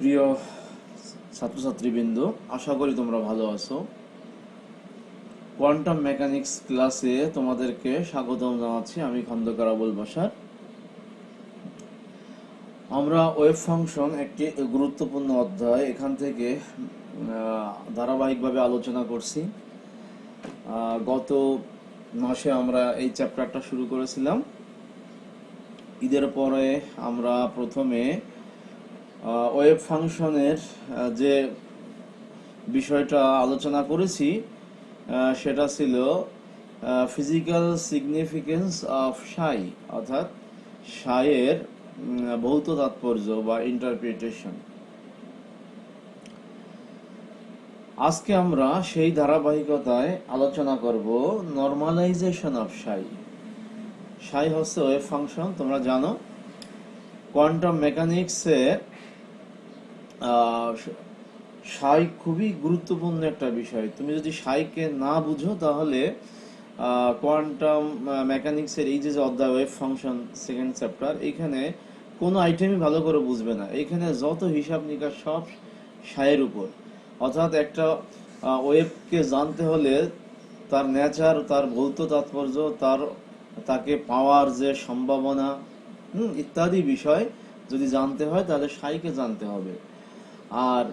প্রিয় ছাত্রছাত্রীবৃন্দ, আশা করি তোমরা ভালো আছো। কোয়ান্টাম মেকানিক্স ক্লাসে তোমাদেরকে স্বাগতম জানাচ্ছি। আমি খন্দকার আবুল বাশার। আমরা ওয়েভ ফাংশন একটি গুরুত্বপূর্ণ অধ্যায়, এখান থেকে ধারাবাহিকভাবে আলোচনা করছি। গত মাসে আমরা এই চ্যাপ্টারটা শুরু করেছিলাম। ঈদের পরে আমরা প্রথমে ওয়েভ ফাংশনের যে বিষয়টা আলোচনা করেছি সেটা ছিল ফিজিক্যাল সিগনিফিকেন্স অফ সাই, অর্থাৎ সাইয়ের ভৌত তাৎপর্য বা ইন্টারপ্রিটেশন। আজকে আমরা সেই ধারাবাহিকতায় আলোচনা করব নর্মালাইজেশন অফ সাই। সাই হচ্ছে ওয়েভ ফাংশন, তোমরা জানো। কোয়ান্টাম মেকানিক্সে সাই খুবই গুরুত্বপূর্ণ একটা বিষয়। তুমি যদি সাইকে না বুঝো তাহলে কোয়ান্টাম মেকানিক্সের এই যে অধ্যায় ওয়েভ ফাংশন সেকেন্ড চ্যাপ্টার, এইখানে কোনো আইটেমই ভালো করে বুঝবে না। এখানে যত হিসাব নিকাশ সব সাইয়ের উপর। অর্থাৎ একটা ওয়েভকে জানতে হলে তার নেচার, তার ভৌত তাৎপর্য, তাকে পাওয়ার যে সম্ভাবনা ইত্যাদি বিষয় যদি জানতে হয় তাহলে সাইকে জানতে হবে। আর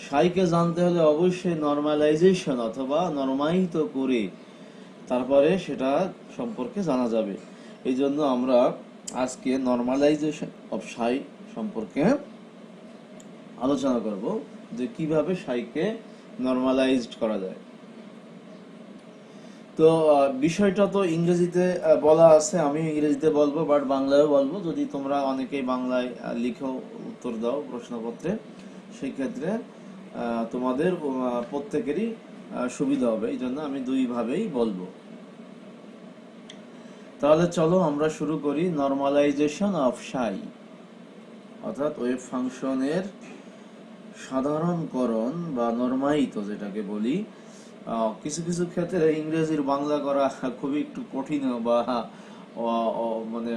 সাইকে জানতে হলে অবশ্যই নর্মালাইজেশন অথবা নর্মায়িত করে তারপরে সেটা সম্পর্কে জানা যাবে। এই জন্য আমরা আজকে নর্মালাইজেশন অফ সাই সম্পর্কে আলোচনা করব, যে কিভাবে সাইকে নর্মালাইজড করা যায়। তো বিষয়টা তো ইংরেজিতে বলা আছে, আমি ইংরেজিতে বলবো, বাট বাংলায়ও বলবো। যদি তোমরা অনেকেই বাংলায় লিখো, উত্তর দাও প্রশ্নপত্রে, সেই ক্ষেত্রে তোমাদের প্রত্যেকেরই সুবিধা হবে। এই জন্য আমি দুইভাবেই বলবো। তাহলে চলো আমরা শুরু করি। নর্মালাইজেশন অফ সাই, অর্থাৎ ওয়েভ ফাংশনের সাধারণকরণ বা নর্মায়িত যেটাকে বলি। কিছু কিছু ক্ষেত্রে ইংরেজির বাংলা করা খুবই একটু কঠিন বা মানে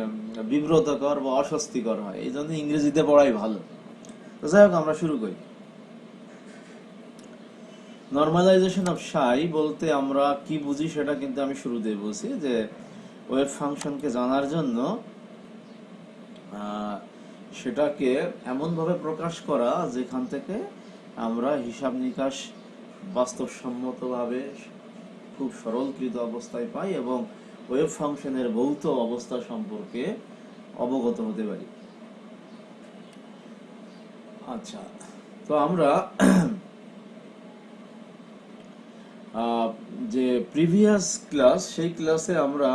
বিব্রতকর বা অস্বস্তিকর হয়, এই জন্য ইংরেজিতে পড়াই ভালো। তো যাই হোক, আমরা শুরু করি। নর্মালাইজেশন অফ সাই বলতে আমরা কি বুঝি সেটা কিন্তু আমি শুরুতেই বলছি, যে ওয়েভ ফাংশনকে জানার জন্য সেটাকে এমনভাবে প্রকাশ করা যেখান থেকে আমরা হিসাব নিকাশ বাস্তবসম্মতভাবে খুব সরলীকৃত অবস্থায় পাই এবং ওয়েভ ফাংশনের ভৌত অবস্থা সম্পর্কে অবগত হতে পারি। আচ্ছা, তো আমরা যে প্রিভিয়াস ক্লাস, সেই ক্লাসে আমরা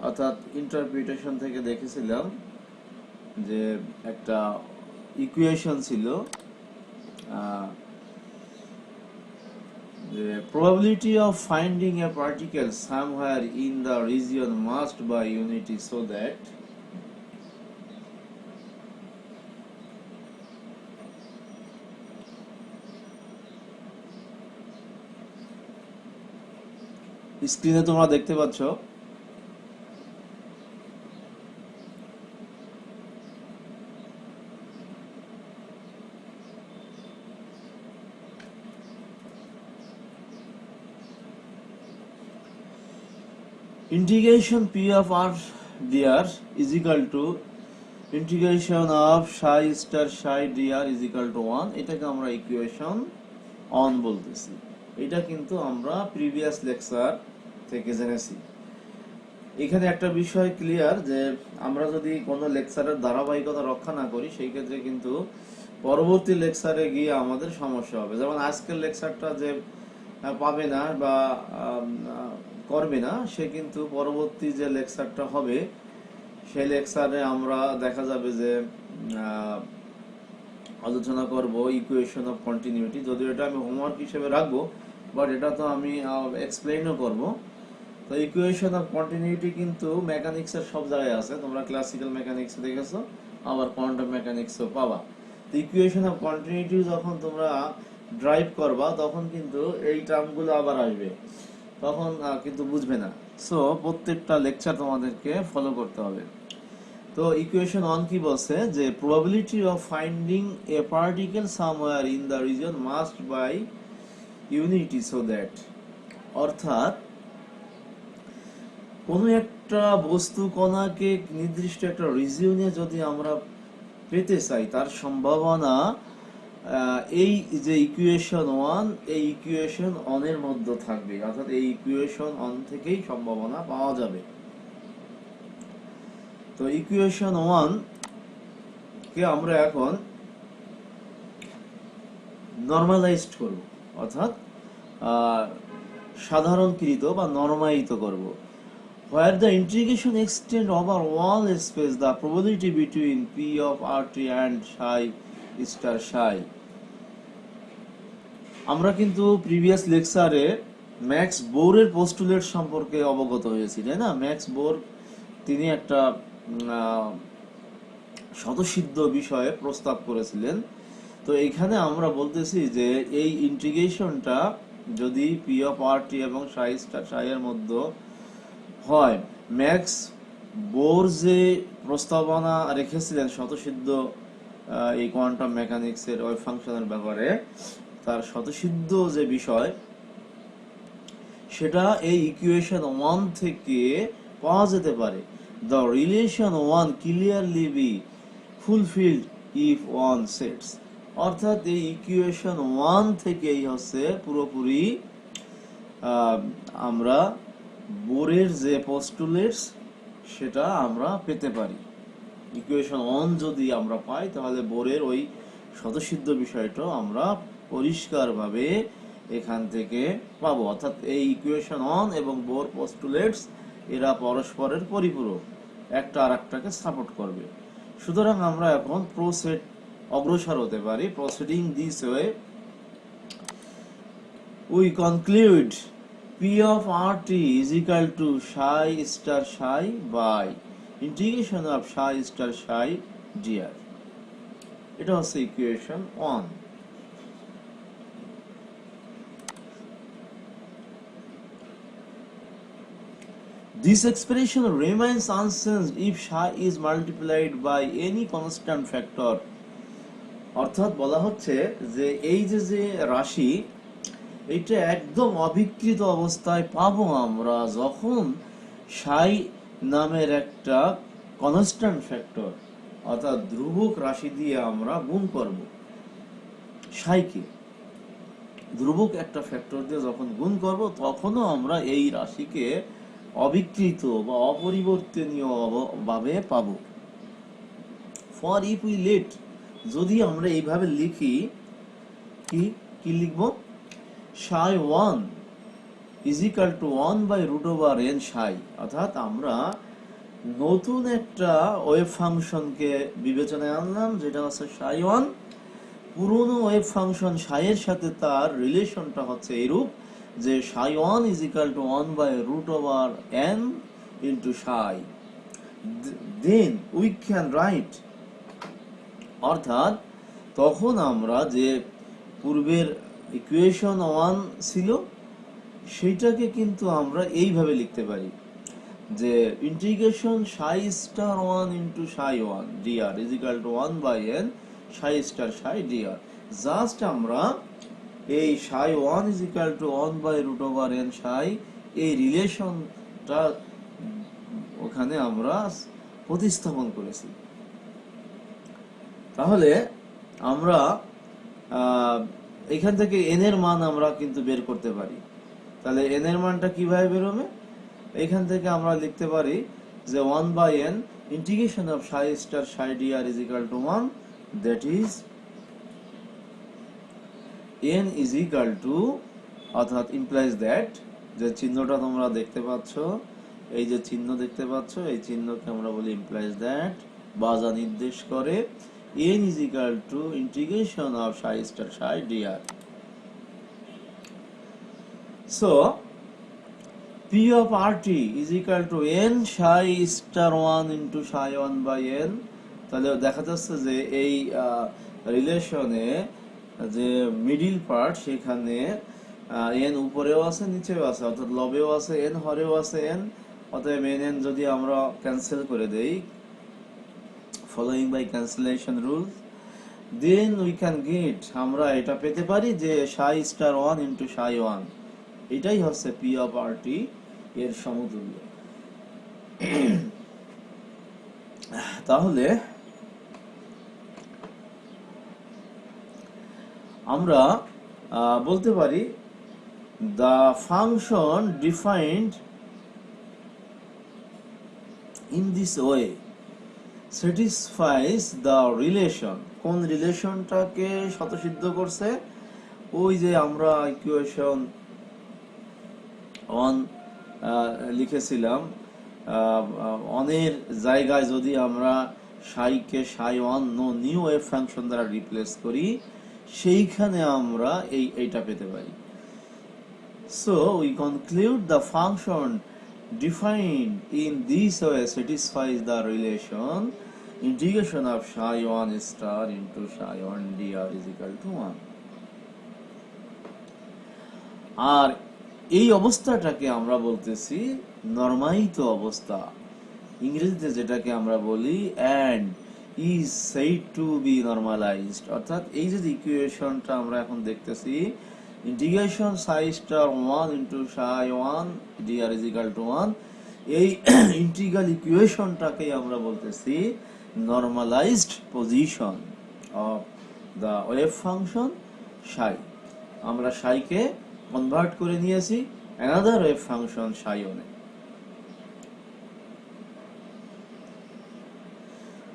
অর্থাৎ ইন্টারপ্রিটেশন থেকে দেখেছিলাম যে একটা ইকুয়েশন ছিল, the probability of finding a particle somewhere in the region must by unity so that স্ক্রিনে তোমরা দেখতে পাচ্ছ integration p of r dr is equal to integration of psi star psi dr is equal to 1। এটাকে আমরা equation 1 বলতেছি। এটা কিন্তু আমরা প্রিভিয়াস লেকচার থেকে জেনেছি। এখানে একটা বিষয় ক্লিয়ার, যে আমরা যদি কোনো লেকচারের ধারাবাহিকতা রক্ষা না করি সেই ক্ষেত্রে কিন্তু পরবর্তী লেকচারে গিয়ে আমাদের সমস্যা হবে। যেমন আজকের লেকচারটা যে পাবে না বা করবে না, সে কিন্তু পরবর্তী যে লেকচারটা হবে সেই লেকচারে আমরা দেখা যাবে যে আলোচনা করব ইকুয়েশন অফ কন্টিনিউটি। যদিও এটা আমি হোমওয়ার্ক হিসেবে রাখবো, বাট এটা তো আমি এক্সপ্লেইনও করব। তো ইকুয়েশন অফ কন্টিনিউটি কিন্তু মেকানিক্সের সব জায়গায় আছে, তোমরা ক্লাসিক্যাল মেকানিক্স দেখেছো, আবার কোয়ান্টাম মেকানিক্সও পাবা। তো ইকুয়েশন অফ কন্টিনিউটি যখন তোমরা ড্রাইভ করবা তখন কিন্তু এই টার্মগুলো আবার আসবে, তখন কিন্তু বুঝবে না। সো প্রত্যেকটা লেকচার তোমাদেরকে ফলো করতে হবে। তো ইকুয়েশন 1 কি বলছে যে probability of finding A particle somewhere in the reason must by unity so that, অর্থাৎ কোন একটা বস্তু কণাকে নির্দিষ্ট একটা রিজিয়নে যদি আমরা পেতে চাই তার সম্ভাবনা এই যে ইকুয়েশন 1 এই ইকুয়েশন 1 এর মধ্যে থাকবে, অর্থাৎ এই ইকুয়েশন 1 থেকেই সম্ভাবনা পাওয়া যাবে। তো ইকুয়েশন 1 কে আমরা এখন নরমালাইজড করব, অর্থাৎ সাধারণকৃত বা নরমায়িত করব। Where the integration extend over all space, the probability between P of RT and psi star psi. আমরা কিন্তু প্রিভিয়াস লেকচারে ম্যাক্স বোরের পোস্টুলেট সম্পর্কে অবগত হয়েছি, তাই না? ম্যাক্স বোর তিনি একটা স্বতঃসিদ্ধ বিষয়ে প্রস্তাব করেছিলেন। তো এখানে আমরা বলতেছি যে এই ইন্টিগ্রেশনটা যদি পি অফ আর টি এবং সাই স্টার সাই এর মধ্যে হয়, ম্যাক্স বোর যে প্রস্তাবনা রেখেছিলেন স্বতঃসিদ্ধ এই কোয়ান্টাম মেকানিক্সের ওয়েভ ফাংশনের ব্যাপারে, তার স্বতঃসিদ্ধ যে বিষয় সেটা এই ইকুয়েশন 1 থেকে পাওয়া যেতে পারে। The relation 1 clearly be fulfilled if one sets, অর্থাৎ এই ইকুয়েশন 1 থেকেই হচ্ছে পুরোপুরি আমরা বোরের যে পোস্টুলেটস সেটা আমরা পেতে পারি। ইকুয়েশন 1 যদি আমরা পাই তাহলে বোরের ওই স্বতঃসিদ্ধ বিষয়টা আমরা পরিষ্কারভাবে এখান থেকে পাবো, অর্থাৎ এই ইকুয়েশন 1 এবং বোর পোস্টুলেটস এরা পরস্পরের পরিপূরক, একটা আরেকটাকে সাপোর্ট করবে। সুতরাং আমরা এখন প্রসেড অগ্রসর হতে পারি। Proceeding this way we conclude P of RT is equal to psi star psi by integration of psi star psi dr. এটা হচ্ছে equation 1। This expression remains unchanged if psi is multiplied by any constant factor, অর্থাৎ বলা হচ্ছে যে এই যে রাশি এটা একদম অবিকৃত অবস্থায় পাবো আমরা যখন সাই নামের একটা কনস্ট্যান্ট ফ্যাক্টর অর্থাৎ ধ্রুবক রাশি দিয়ে আমরা গুণ করব। সাইকে ধ্রুবক একটা ফ্যাক্টর দিয়ে যখন গুণ করব তখনও আমরা এই রাশিকে অবিকৃত বা অপরিবর্তনীয় ভাবে পাবো। ফর ইফ উই লেট, যদি আমরা এইভাবে লিখি, কি লিখবো, psi 1 is equal to 1 by root over n psi, অর্থাৎ আমরা নতুন একটা ওয়েভ ফাংশনকে বিবেচনায় আনলাম যেটা হচ্ছে psi 1। পুরনো ওয়েভ ফাংশন psi এর সাথে তার রিলেশনটা হচ্ছে এরূপ যে psi 1 is equal to 1 by root over n into psi, then we can write, অর্থাৎ তখন আমরা যে পূর্বের ইকুয়েশন 1 ছিল সেইটাকে কিন্তু আমরা এইভাবে লিখতে পারি যে integration psi star 1 into psi 1 dr is equal to 1 by n psi star psi dr। Just আমরা এই psi 1 is equal to 1 by root over n psi এই রিলেশনটা ওখানে আমরা প্রতিস্থাপন করেছি। তাহলে আমরা এখান থেকে n এর মান আমরা কিন্তু বের করতে পারি। তাহলে n এর মানটা কিভাবে বের হবে? এখান থেকে আমরা লিখতে পারি যে 1 by n integration of psi star psi dr is equal to 1, that is n is equal to, অর্থাৎ implies that, যে চিহ্নটা তোমরা দেখতে পাচ্ছ, এই যে চিহ্ন দেখতে পাচ্ছ, এই চিহ্নকে আমরা বলি implies that, বা যা নির্দেশ করে n is equal to integration of psi star psi dr. So P of RT is equal to n psi star 1 into psi 1 by n। তাহলে দেখা যাচ্ছে যে এই রিলেশনে যে মিডিল পার্ট সেখানে n উপরেও আছে নিচেও আছে, অর্থাৎ লবেও আছে n হরেও আছে n, অতএব n যদি আমরা ক্যান্সেল করে দেই following by cancellation rules, then we can get, আমরা এটা পেতে পারি যে psi star 1 into psi 1, এটাই হচ্ছে p of rt এর সমতুল্য। তাহলে আমরা বলতে পারি the function defined in this way satisfies the relation, কোন রিলেশনটাকে স্বতঃসিদ্ধ করছে, ওই যে আমরা ইকুয়েশন 1 লিখেছিলাম, অনের জায়গায় যদি আমরা সাইকে সাই 1 নো নিউ ওয়েভ ফাংশন দ্বারা রিপ্লেস করি, সেইখানে আমরা এইটা পেতে পারি। So we conclude the function defined in this way satisfies the relation integration of psi 1 star into psi 1 dr is equal to 1. আর এই অবস্থাটাকে আমরা বলতেছি নরমায়িত অবস্থা, ইংরেজিতে যেটাকে আমরা বলি and is said to be normalized, অর্থাৎ এই যে ইকুয়েশনটা আমরা এখন দেখতেছি integration psi star 1 into psi 1 dr is equal to 1, এই ইন্টিগ্রাল ইকুয়েশনটাকে আমরা বলতেছি normalised position of the wave function psi। আমরা psi কে কনভার্ট করে নিয়েছি অ্যানাদার ওয়েভ ফাংশন psi 1 এ।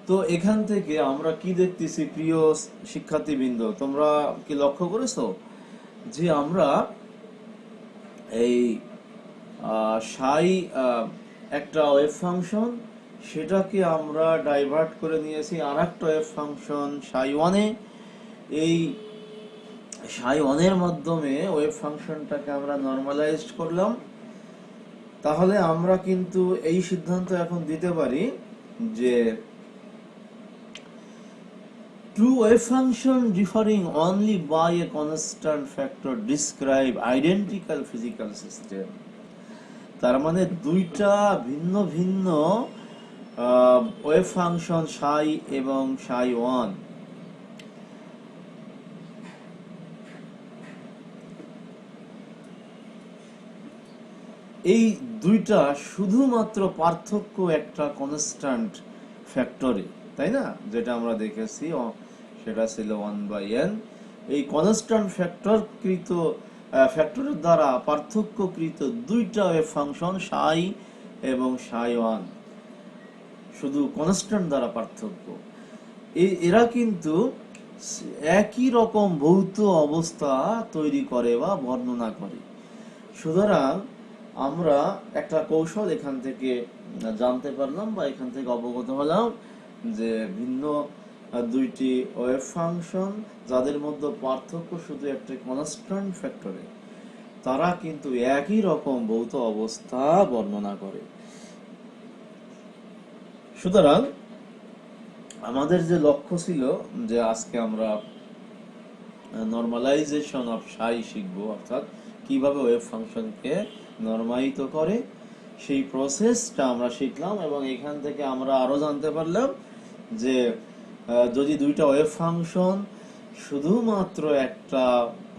তো এখান থেকে আমরা কি দেখতেছি প্রিয় শিক্ষার্থীবৃন্দ, তোমরা কি লক্ষ্য করেছো যে আমরা এই psi একটা ওয়েভ ফাংশন, সেটাকে আমরা ডাইভার্ট করে নিয়েছি আরেকটা ওয়েভ ফাংশন psi 1 এ, এই psi 1 এর মাধ্যমে ওয়েভ ফাংশনটাকে আমরা নরমালাইজড করলাম। তাহলে আমরা কিন্তু এই সিদ্ধান্ত এখন দিতে পারি যে two wave functions differing only by a constant factor describe identical physical system। তার মানে দুইটা ভিন্ন ভিন্ন ওয়েভ ফাংশন psi এবং psi 1, এই দুইটা শুধুমাত্র পার্থক্য একটা কনস্ট্যান্ট ফ্যাক্টরে, তাই না, যেটা আমরা দেখেছি সেটা ছিল 1/n। এই কনস্ট্যান্ট ফ্যাক্টরের দ্বারা পার্থক্যকৃত দুইটা ওয়েভ ফাংশন psi এবং psi 1 শুধু কনস্ট্যান্ট দ্বারা পার্থক্য, এরা কিন্তু একই রকম ভৌত অবস্থা তৈরি করে বা বর্ণনা করে। সুতরাং আমরা একটা কৌশল এখান থেকে জানতে পারলাম বা এখান থেকে অবগত হলাম যে ভিন্ন দুইটি ওয়েভ ফাংশন যাদের মধ্যে পার্থক্য শুধু একটা কনস্ট্যান্ট ফ্যাক্টরে, তারা কিন্তু একই রকম ভৌত অবস্থা বর্ণনা করে। সুতরাং আমাদের যে লক্ষ্য ছিল যে আজকে আমরা নরমালাইজেশন অফ psi শিখব, অর্থাৎ কিভাবে ওয়েভ ফাংশনকে নরমায়িত করে, সেই প্রসেসটা আমরা শিখলাম। এবং এখান থেকে আমরা আরো জানতে পারলাম যে যদি দুইটা ওয়েভ ফাংশন শুধুমাত্র একটা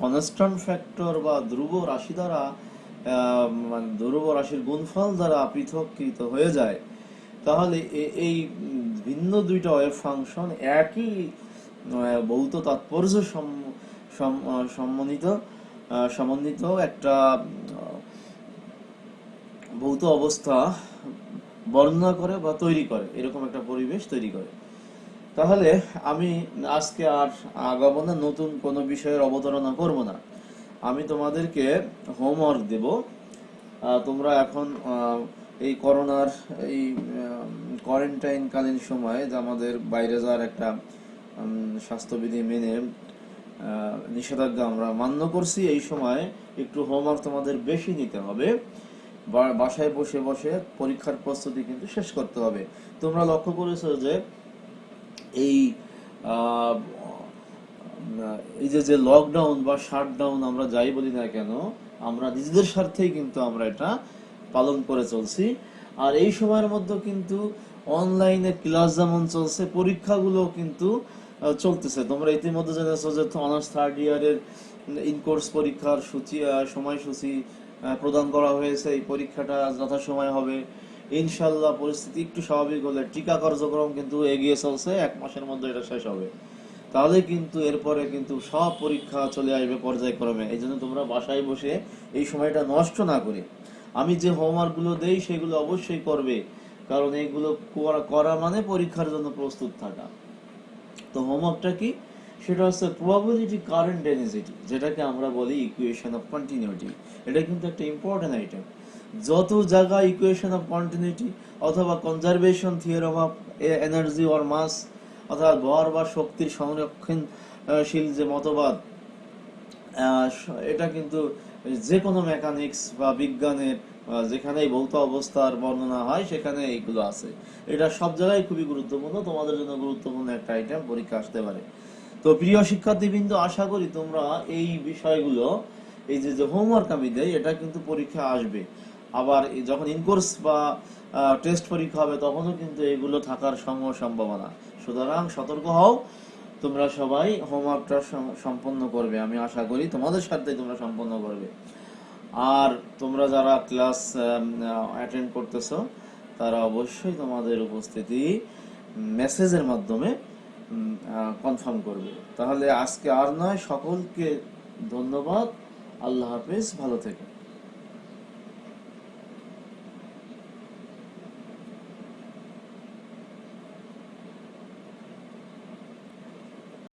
কনস্ট্যান্ট ফ্যাক্টর বা ধ্রুব রাশি দ্বারা, ধ্রুব রাশির গুণফল দ্বারা পৃথককৃত হয়ে যায়, তাহলে এই ভিন্ন দুইটা ওয়েভ ফাংশন একই ভৌত তাৎপর্য সমন্বিত একটা ভৌত অবস্থা বর্ণনা করে বা তৈরি করে, এরকম একটা পরিবেশ তৈরি করে। তাহলে আমি আজকে আর আগাবো না, নতুন কোনো বিষয়ের অবতারণা করব না। আমি তোমাদেরকে হোমওয়ার্ক দেব। তোমরা এখন এই করোনার এই কোয়ারেন্টাইন কালীন সময়ে যে আমাদের বাইরে যাওয়ার একটা স্বাস্থ্যবিধি মেনে নিষেধাজ্ঞা আমরা মান্য করছি, এই সময় একটু হোমওয়ার্ক তোমাদের বেশি নিতে হবে। বাসায় বসে বসে পরীক্ষার প্রস্তুতি কিন্তু শেষ করতে হবে। তোমরা লক্ষ্য করেছো যে এই যে লকডাউন বা শাটডাউন আমরা যাই বলি না কেন, আমরা নিজেদের স্বার্থেই কিন্তু আমরা এটা পালন করে চলছি। আর এই সময়ের মধ্যে কিন্তু অনলাইনে ক্লাস যেমন চলছে, পরীক্ষাগুলো কিন্তু চলতেছে। তোমরা ইতিমধ্যে জেনেছো যে অনার্স থার্ড ইয়ারের ইন কোর্স পরীক্ষার সময়সূচি প্রদান করা হয়েছে। এই পরীক্ষাটা যথাসময়ে হবে ইনশাল্লাহ। পরিস্থিতি একটু স্বাভাবিক হলে টিকা কার্যক্রম কিন্তু এগিয়ে চলছে, 1 মাসের মধ্যে এটা শেষ হবে। তাহলে কিন্তু এরপরে কিন্তু সব পরীক্ষা চলে আসবে পর্যায়ক্রমে। এই জন্য তোমরা বাসায় বসে এই সময়টা নষ্ট না করে আমি যে হোমওয়ার্ক গুলো দেই সেগুলো অবশ্যই করবে, কারণ এইগুলো করা মানে পরীক্ষার জন্য প্রস্তুত থাকা। তো হোমওয়ার্কটা কি? সেটা হচ্ছে প্রবাবিলিটি কারেন্ট ডেন্সিটি, যেটাকে আমরা বলি ইকুয়েশন অফ কন্টিনিউটি। এটা কিন্তু একটা ইম্পর্টেন্ট আইটেম। যত জায়গায় ইকুয়েশন অফ কন্টিনিউটি অথবা conservation theorem of energy or mass, অর্থাৎ ভর বা শক্তির সংরক্ষণশীল যে মতবাদ, এটা কিন্তু যে কোনো মেকানিক্স বা বিজ্ঞানের যেখানে ভৌত অবস্থার বর্ণনা হয় সেখানে এইগুলো আছে। এটা সব জায়গায় খুবই গুরুত্বপূর্ণ, তোমাদের জন্য গুরুত্বপূর্ণ একটা আইটেম, পরীক্ষা আসতে পারে। তো প্রিয় শিক্ষার্থীবৃন্দ, আশা করি তোমরা এই বিষয়গুলো, এই যে যে হোমওয়ার্ক আমি দেই, এটা কিন্তু পরীক্ষা আসবে। আবার যখন ইনকোর্স বা টেস্ট পরীক্ষা হবে তখনও কিন্তু এগুলো থাকার সম্ভাবনা। সুতরাং সতর্ক হও, তোমরা সবাই হোমওয়ার্কটা সম্পন্ন করবে। আমি আশা করি তোমাদের সাথে তোমরা সম্পন্ন করবে। আর তোমরা যারা ক্লাস অ্যাটেন্ড করতেছো তারা অবশ্যই তোমাদের উপস্থিতি মেসেজের মাধ্যমে কনফার্ম করবে। তাহলে আজকে আর নয়, সকলকে ধন্যবাদ। আল্লাহ হাফেজ, ভালো থেকো।